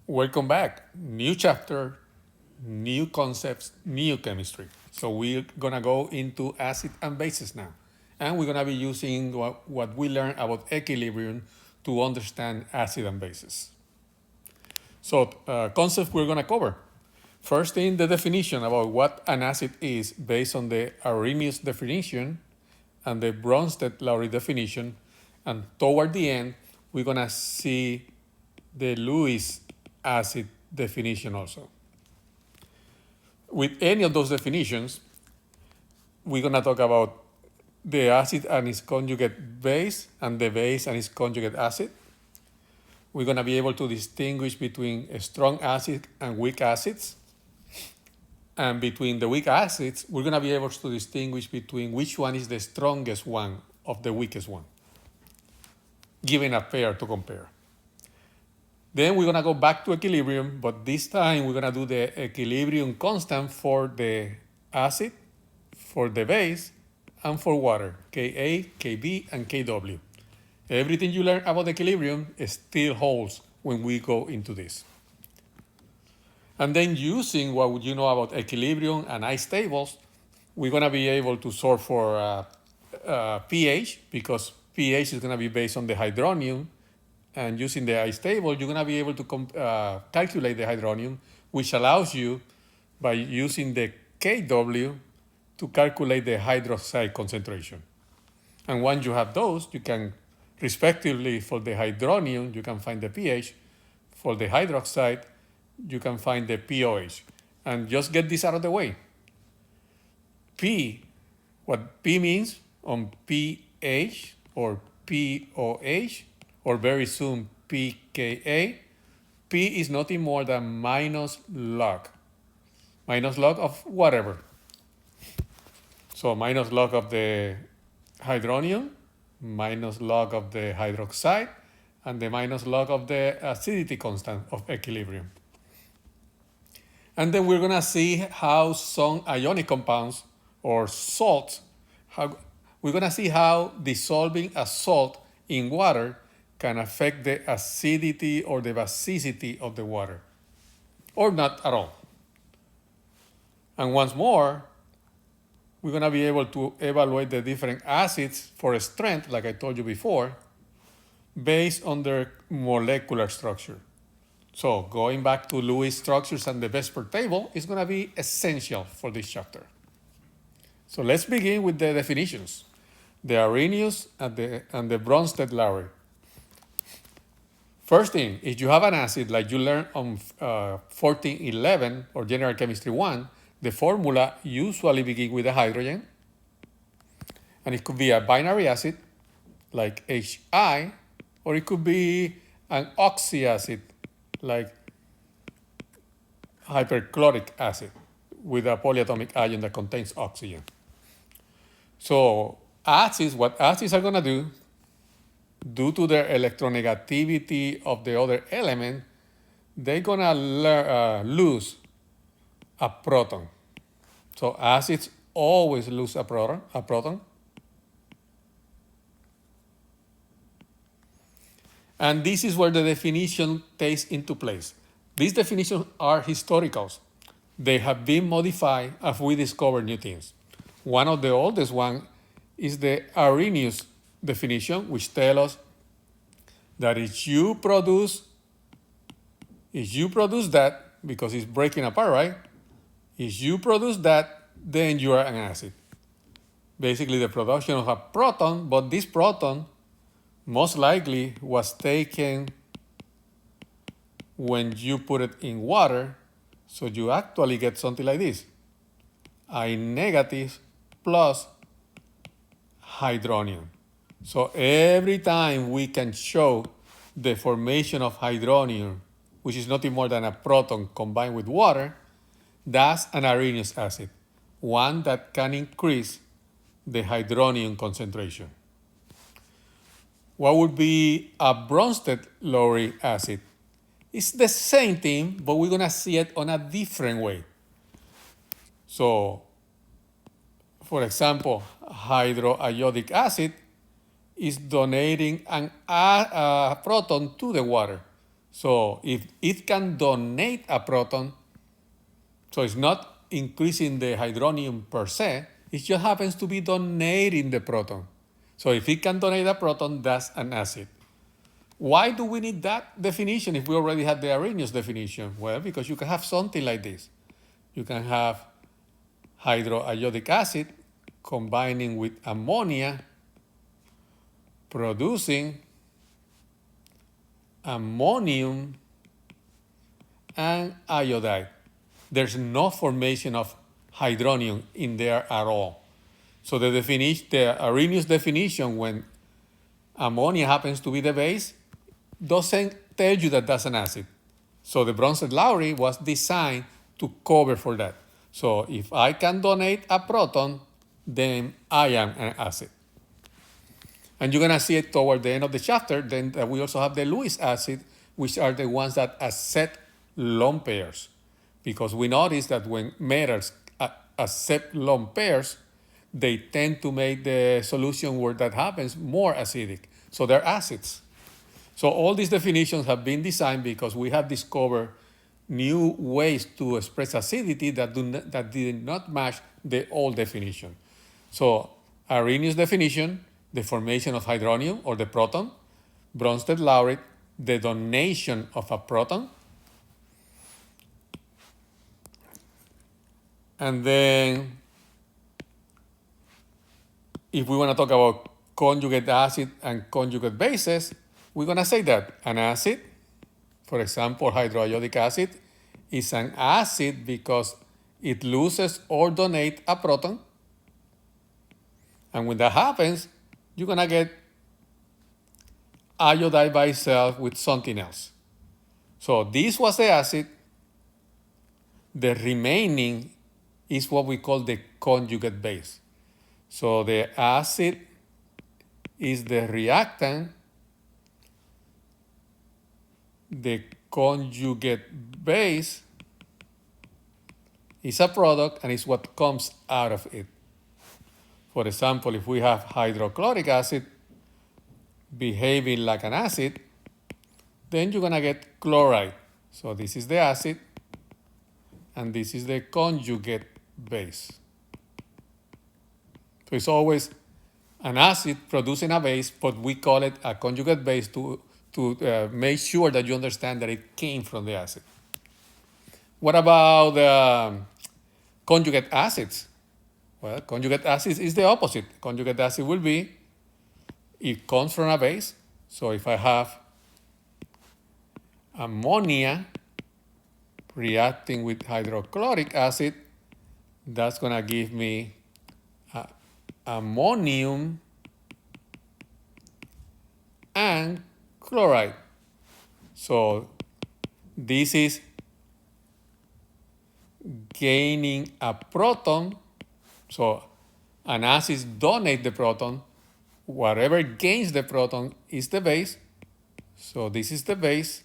Welcome back. New chapter, new concepts, new chemistry. So we're gonna go into acid and bases now. And we're gonna be using what we learned about equilibrium to understand acid and bases. So concepts we're gonna cover. First thing, the definition about what an acid is based on the Arrhenius definition and the Bronsted-Lowry definition. And toward the end, we're gonna see the Lewis acid definition also. With any of those definitions, we're gonna talk about the acid and its conjugate base and the base and its conjugate acid. We're gonna be able to distinguish between a strong acid and weak acids. And between the weak acids, we're gonna be able to distinguish between which one is the strongest one of the weakest one, given a pair to compare. Then we're gonna go back to equilibrium, but this time we're gonna do the equilibrium constant for the acid, for the base, and for water, Ka, Kb, and Kw. Everything you learn about equilibrium still holds when we go into this. And then using what you know about equilibrium and ice tables, we're gonna be able to sort for pH, because pH is gonna be based on the hydronium, and using the ice table, you're gonna be able to calculate the hydronium, which allows you, by using the Kw, to calculate the hydroxide concentration. And once you have those, you can, respectively, for the hydronium, you can find the pH. For the hydroxide, you can find the pOH. And just get this out of the way. P, what P means on pH or pOH, or very soon pKa, P is nothing more than minus log of whatever. So minus log of the hydronium, minus log of the hydroxide, and the minus log of the acidity constant of equilibrium. And then we're gonna see how some ionic compounds or salts, we're gonna see how dissolving a salt in water can affect the acidity or the basicity of the water, or not at all. And once more, we're gonna be able to evaluate the different acids for strength, like I told you before, based on their molecular structure. So going back to Lewis structures and the Vesper table is gonna be essential for this chapter. So let's begin with the definitions. The Arrhenius and the Bronsted-Lowry. First thing, if you have an acid like you learned on 1411 or General Chemistry 1, the formula usually begins with a hydrogen, and it could be a binary acid like Hi, or it could be an oxy acid like hyperchloric acid with a polyatomic ion that contains oxygen. So acids, what acids are gonna do, due to their electronegativity of the other element, they're gonna lose a proton. So acids always lose a proton. And this is where the definition takes into place. These definitions are historicals. They have been modified as we discover new things. One of the oldest ones is the Arrhenius definition, which tells us that if you produce that, because it's breaking apart, right? If you produce that, then you are an acid. Basically, the production of a proton, but this proton most likely was taken when you put it in water, so you actually get something like this: I negative plus hydronium. So every time we can show the formation of hydronium, which is nothing more than a proton combined with water, that's an Arrhenius acid, one that can increase the hydronium concentration. What would be a Bronsted-Lowry acid? It's the same thing, but we're gonna see it on a different way. So, for example, hydroiodic acid is donating a proton to the water. So if it can donate a proton, so it's not increasing the hydronium per se, it just happens to be donating the proton. So if it can donate a proton, that's an acid. Why do we need that definition if we already have the Arrhenius definition? Well, because you can have something like this. You can have hydroiodic acid combining with ammonia, producing ammonium and iodide. There's no formation of hydronium in there at all. So the Arrhenius definition, when ammonia happens to be the base, doesn't tell you that that's an acid. So the Bronsted-Lowry was designed to cover for that. So if I can donate a proton, then I am an acid. And you're going to see it toward the end of the chapter. Then we also have the Lewis acid, which are the ones that accept lone pairs. Because we notice that when metals accept lone pairs, they tend to make the solution where that happens more acidic. So they're acids. So all these definitions have been designed because we have discovered new ways to express acidity that did not match the old definition. So Arrhenius definition, the formation of hydronium or the proton. Bronsted-Lowry, the donation of a proton. And then if we want to talk about conjugate acid and conjugate bases, we're going to say that an acid, for example, hydroiodic acid, is an acid because it loses or donates a proton. And when that happens, you're going to get iodide by itself with something else. So this was the acid. The remaining is what we call the conjugate base. So the acid is the reactant. The conjugate base is a product and is what comes out of it. For example, if we have hydrochloric acid behaving like an acid, then you're going to get chloride. So this is the acid, and this is the conjugate base. So it's always an acid producing a base, but we call it a conjugate base to make sure that you understand that it came from the acid. What about conjugate acids? Well, conjugate acids is the opposite. Conjugate acid will be, it comes from a base. So if I have ammonia reacting with hydrochloric acid, that's going to give me ammonium and chloride. So this is gaining a proton. So an acid donates the proton. Whatever gains the proton is the base. So this is the base.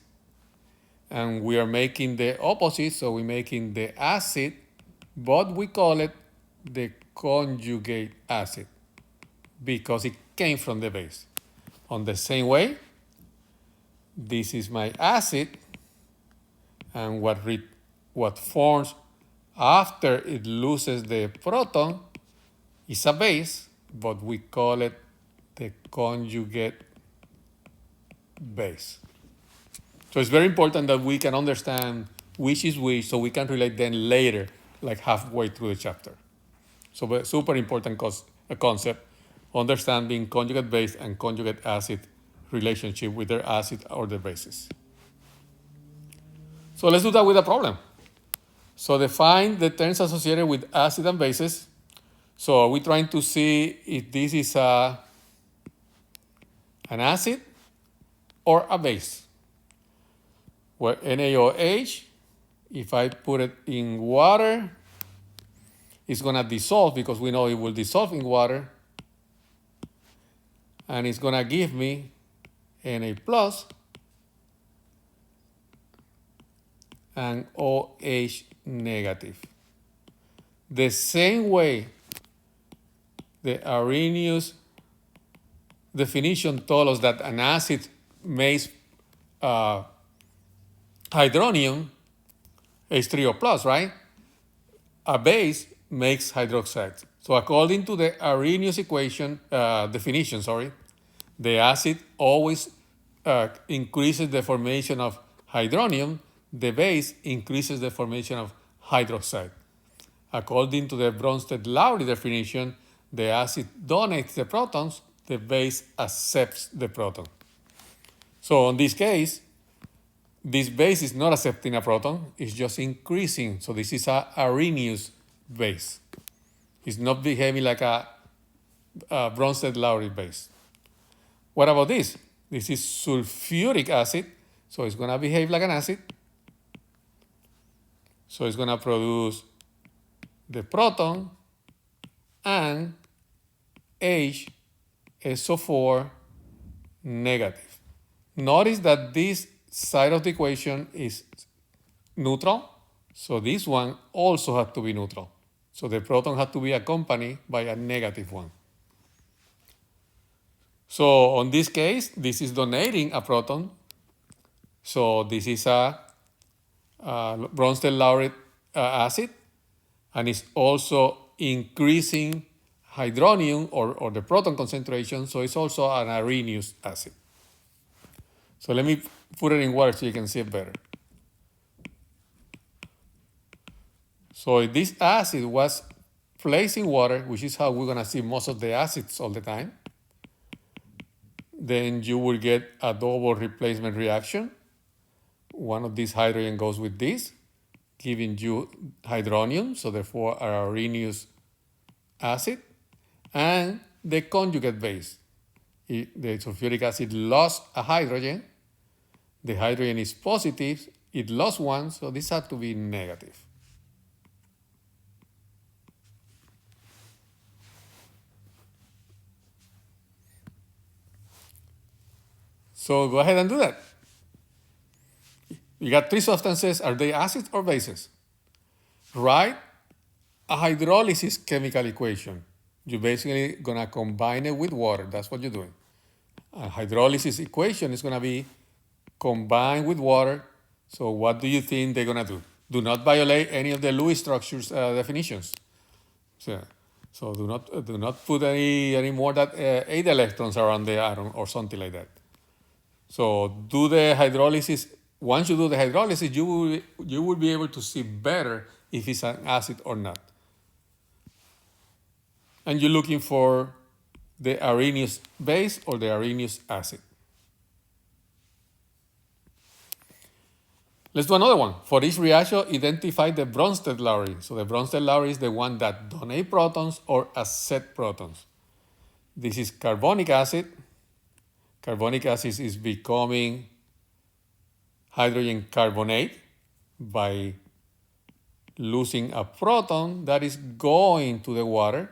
And we are making the opposite. So we're making the acid, but we call it the conjugate acid because it came from the base. On the same way, this is my acid, and what forms after it loses the proton is a base, but we call it the conjugate base. So it's very important that we can understand which is which so we can relate them later, like halfway through the chapter. So super important concept, understanding conjugate base and conjugate acid relationship with their acid or their bases. So let's do that with a problem. So define the terms associated with acid and bases. So we're trying to see if this is an acid or a base. Where NaOH, if I put it in water, it's going to dissolve because we know it will dissolve in water. And it's going to give me Na plus and OH negative. The same way the Arrhenius definition told us that an acid makes hydronium, H3O plus, right? A base makes hydroxide. So according to the Arrhenius equation, definition, the acid always increases the formation of hydronium, the base increases the formation of hydroxide. According to the Bronsted-Lowry definition, the acid donates the protons, the base accepts the proton. So in this case, this base is not accepting a proton, it's just increasing. So this is a Arrhenius base. It's not behaving like a Bronsted-Lowry base. What about this? This is sulfuric acid, so it's going to behave like an acid. So it's going to produce the proton and H SO4 negative. Notice that this side of the equation is neutral, so this one also has to be neutral. So the proton has to be accompanied by a negative one. So on this case, this is donating a proton. So this is a Bronsted-Lowry acid, and it's also increasing hydronium or the proton concentration, so it's also an Arrhenius acid. So let me put it in water so you can see it better. So if this acid was placed in water, which is how we're going to see most of the acids all the time, then you will get a double replacement reaction. One of these hydrogen goes with this, giving you hydronium, so therefore an Arrhenius acid, and the conjugate base. The sulfuric acid lost a hydrogen, the hydrogen is positive, it lost one, so this has to be negative. So go ahead and do that. You got three substances, are they acids or bases? Write a hydrolysis chemical equation. You're basically going to combine it with water. That's what you're doing. A hydrolysis equation is going to be combined with water. So what do you think they're going to do? Do not violate any of the Lewis structures definitions. So do not put any more than 8 electrons around the atom or something like that. So do the hydrolysis. Once you do the hydrolysis, you will be able to see better if it's an acid or not. And you're looking for the Arrhenius base or the Arrhenius acid. Let's do another one. For each reaction, identify the Bronsted-Lowry. So the Bronsted-Lowry is the one that donates protons or accepts protons. This is carbonic acid. Carbonic acid is becoming hydrogen carbonate by losing a proton that is going to the water.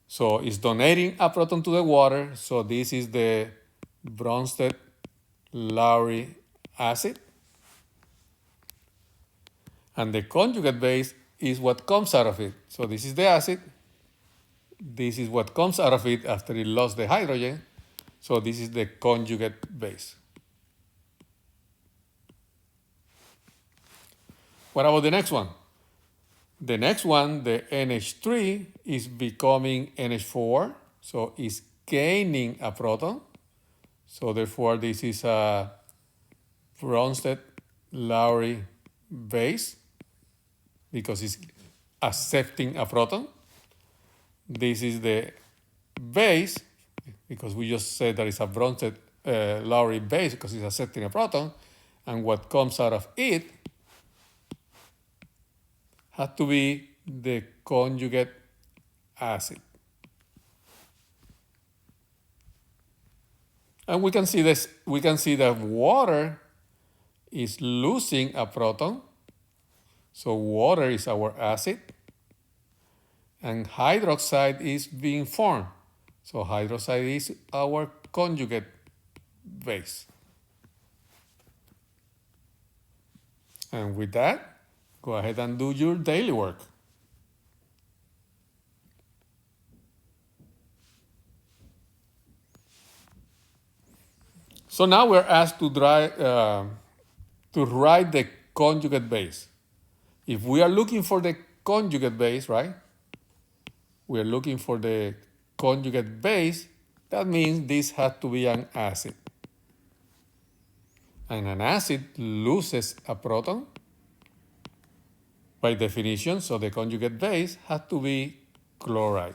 So it's donating a proton to the water. So this is the Bronsted-Lowry acid. And the conjugate base is what comes out of it. So this is the acid. This is what comes out of it after it lost the hydrogen. So this is the conjugate base. What about the next one? The next one, the NH3, is becoming NH4. So it's gaining a proton. So therefore, this is a Bronsted-Lowry base because it's accepting a proton. This is the base because we just said that it's a Bronsted-Lowry base because it's accepting a proton. And what comes out of it has to be the conjugate acid. And we can see this. We can see that water is losing a proton. So water is our acid. And hydroxide is being formed. So hydroxide is our conjugate base. And with that, go ahead and do your daily work. So now we're asked to to write the conjugate base. If we are looking for the conjugate base, right? We are looking for the conjugate base. That means this has to be an acid. And an acid loses a proton by definition, so the conjugate base has to be chloride.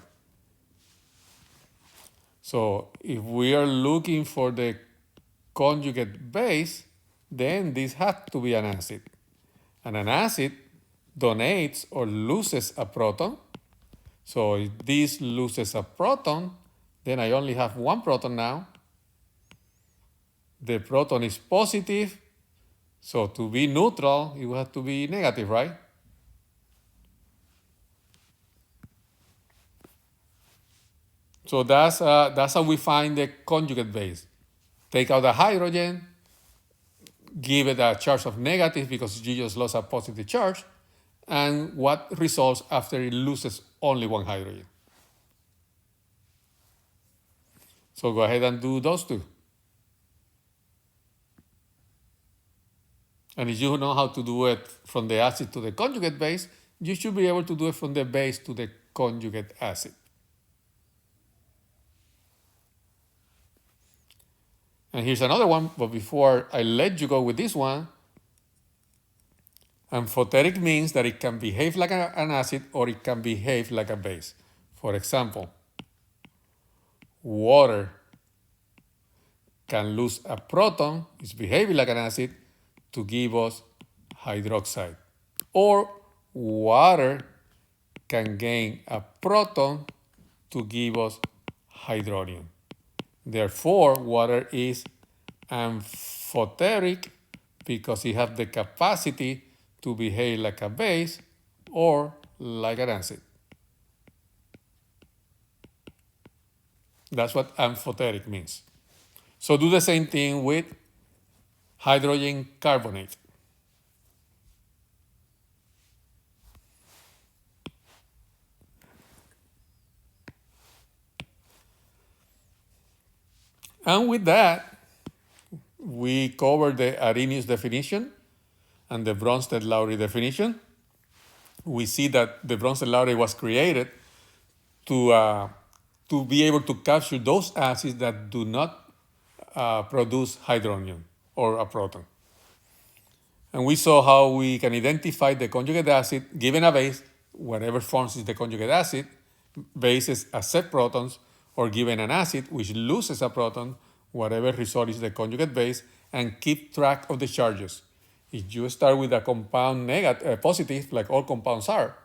So if we are looking for the conjugate base, then this has to be an acid. And an acid donates or loses a proton. So if this loses a proton, then I only have one proton now. The proton is positive, so to be neutral, it will have to be negative, right? So that's how we find the conjugate base. Take out the hydrogen, give it a charge of negative because you just lost a positive charge, and what results after it loses only one hydrogen. So go ahead and do those two. And if you know how to do it from the acid to the conjugate base, you should be able to do it from the base to the conjugate acid. And here's another one, but before I let you go with this one, amphoteric means that it can behave like an acid or it can behave like a base. For example, water can lose a proton, it's behaving like an acid, to give us hydroxide. Or water can gain a proton to give us hydronium. Therefore, water is amphoteric because it has the capacity to behave like a base or like an acid. That's what amphoteric means. So do the same thing with hydrogen carbonate. And with that, we covered the Arrhenius definition and the Bronsted-Lowry definition. We see that the Bronsted-Lowry was created to be able to capture those acids that do not produce hydronium or a proton. And we saw how we can identify the conjugate acid given a base, whatever forms is the conjugate acid, bases accept protons, or given an acid which loses a proton, whatever result is the conjugate base, and keep track of the charges. If you start with a compound positive, like all compounds are,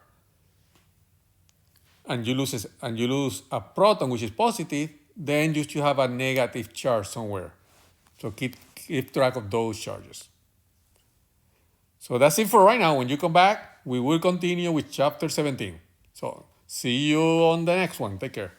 and you lose a proton which is positive, then you should have a negative charge somewhere. So keep track of those charges. So that's it for right now. When you come back, we will continue with chapter 17. So see you on the next one. Take care.